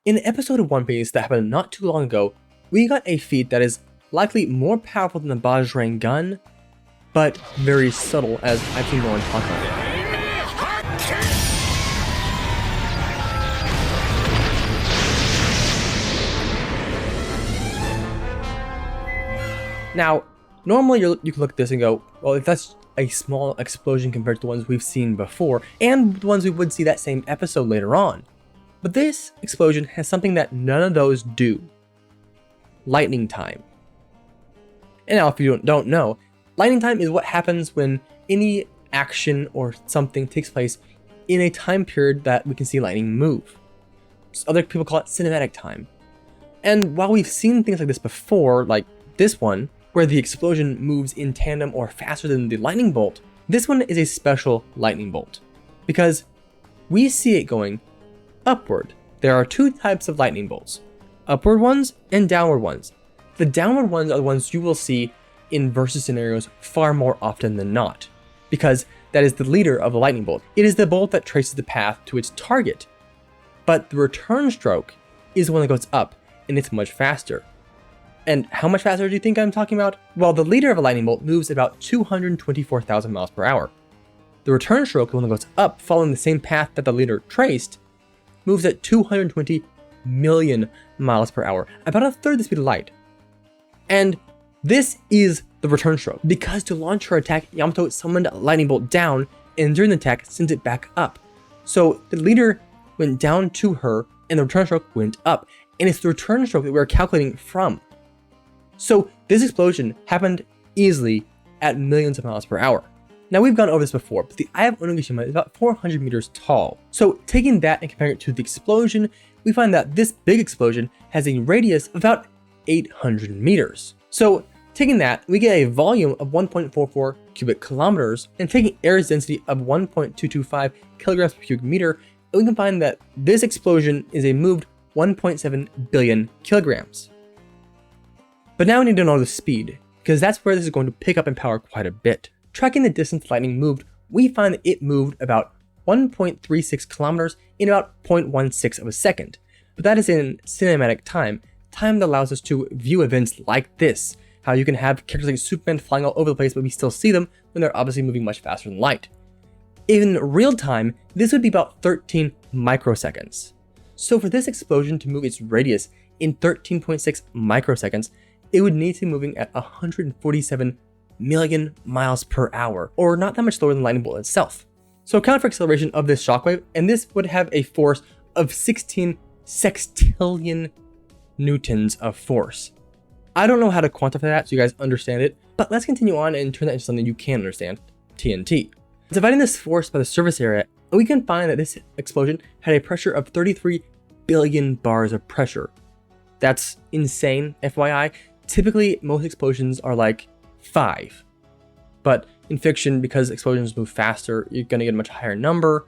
In an episode of One Piece that happened not too long ago, we got a feat that is likely more powerful than the Bajrang gun, but very subtle, as I've seen no one talk about it. Now, normally you can look at this and go, well, if that's a small explosion compared to the ones we've seen before, and the ones we would see that same episode later on. But this explosion has something that none of those do. Lightning time. And now, if you don't know, lightning time is what happens when any action or something takes place in a time period that we can see lightning move. So other people call it cinematic time. And while we've seen things like this before, like this one, where the explosion moves in tandem or faster than the lightning bolt, this one is a special lightning bolt because we see it going upward. There are two types of lightning bolts, upward ones and downward ones. The downward ones are the ones you will see in versus scenarios far more often than not, because that is the leader of the lightning bolt. It is the bolt that traces the path to its target. But the return stroke is the one that goes up, and it's much faster. And how much faster do you think I'm talking about? Well, the leader of a lightning bolt moves about 224,000 miles per hour. The return stroke, the one that goes up, following the same path that the leader traced, moves at 220 million miles per hour, about a third the speed of light. And this is the return stroke, because to launch her attack, Yamato summoned a lightning bolt down, and during the attack, sent it back up. So the leader went down to her, and the return stroke went up. And it's the return stroke that we're calculating from. So this explosion happened easily at millions of miles per hour. Now we've gone over this before, but the Eye of Onigashima is about 400 meters tall. So taking that and comparing it to the explosion, we find that this big explosion has a radius of about 800 meters. So taking that, we get a volume of 1.44 cubic kilometers, and taking air's density of 1.225 kilograms per cubic meter, we can find that this explosion is a moved 1.7 billion kilograms. But now we need to know the speed, because that's where this is going to pick up in power quite a bit. Tracking the distance lightning moved, we find that it moved about 1.36 kilometers in about 0.16 of a second. But that is in cinematic time, time that allows us to view events like this, how you can have characters like Superman flying all over the place, but we still see them when they're obviously moving much faster than light. In real time, this would be about 13 microseconds. So for this explosion to move its radius in 13.6 microseconds, it would need to be moving at 147 million miles per hour, or not that much slower than the lightning bolt itself. So account for acceleration of this shockwave, and this would have a force of 16 sextillion newtons of force. I don't know how to quantify that so you guys understand it, but let's continue on and turn that into something you can understand, TNT. Dividing this force by the surface area, we can find that this explosion had a pressure of 33 billion bars of pressure. That's insane, FYI. Typically, most explosions are like 5. But in fiction, because explosions move faster, you're going to get a much higher number.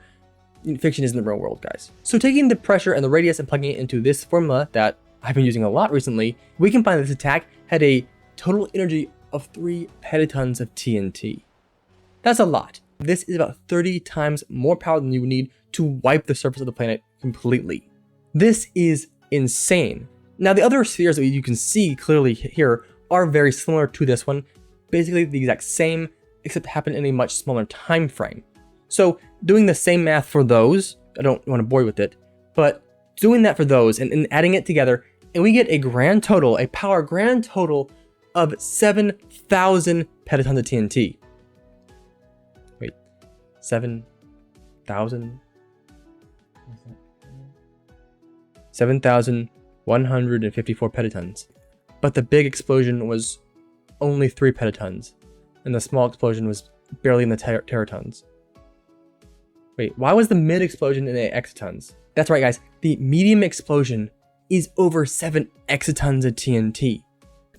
Fiction isn't the real world, guys. So taking the pressure and the radius and plugging it into this formula that I've been using a lot recently, we can find that this attack had a total energy of 3 petatons of TNT. That's a lot. This is about 30 times more power than you would need to wipe the surface of the planet completely. This is insane. Now, the other spheres that you can see clearly here are very similar to this one, basically the exact same, except happen in a much smaller time frame. So doing the same math for those, I don't want to bore you with it, but doing that for those and adding it together, and we get a grand total, a power grand total of 7,000 petatons of TNT. Wait, 7,000? 7,154 petatons. But the big explosion was only 3 petatons, and the small explosion was barely in the teratons. Wait, why was the mid explosion in the exatons? That's right, guys, the medium explosion is over 7 exatons of TNT.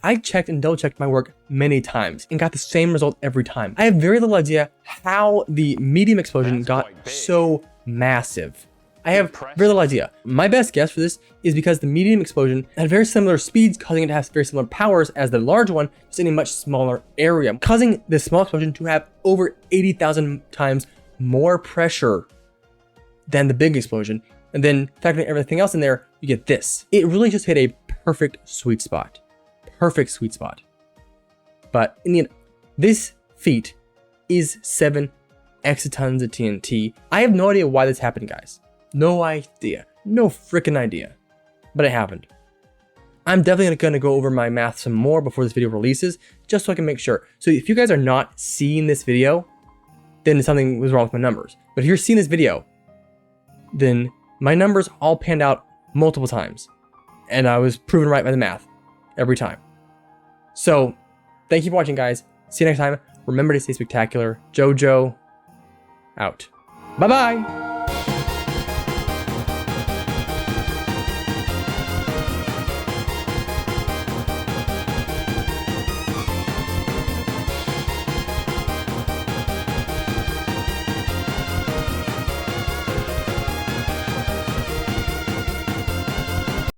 I checked and double checked my work many times and got the same result every time. I have very little idea how the medium explosion got so massive. I have very little idea. My best guess for this is because the medium explosion had very similar speeds, causing it to have very similar powers as the large one, just in a much smaller area, causing this small explosion to have over 80,000 times more pressure than the big explosion, and then factoring everything else in there, you get this. It really just hit a perfect sweet spot. Perfect sweet spot. But in the end, this feat is 7 exatons of TNT. I have no idea why this happened, guys. No idea. No freaking idea. But it happened. I'm definitely going to go over my math some more before this video releases, just so I can make sure. So if you guys are not seeing this video, then something was wrong with my numbers. But if you're seeing this video, then my numbers all panned out multiple times. And I was proven right by the math every time. So thank you for watching, guys. See you next time. Remember to stay spectacular. JoJo out. Bye-bye.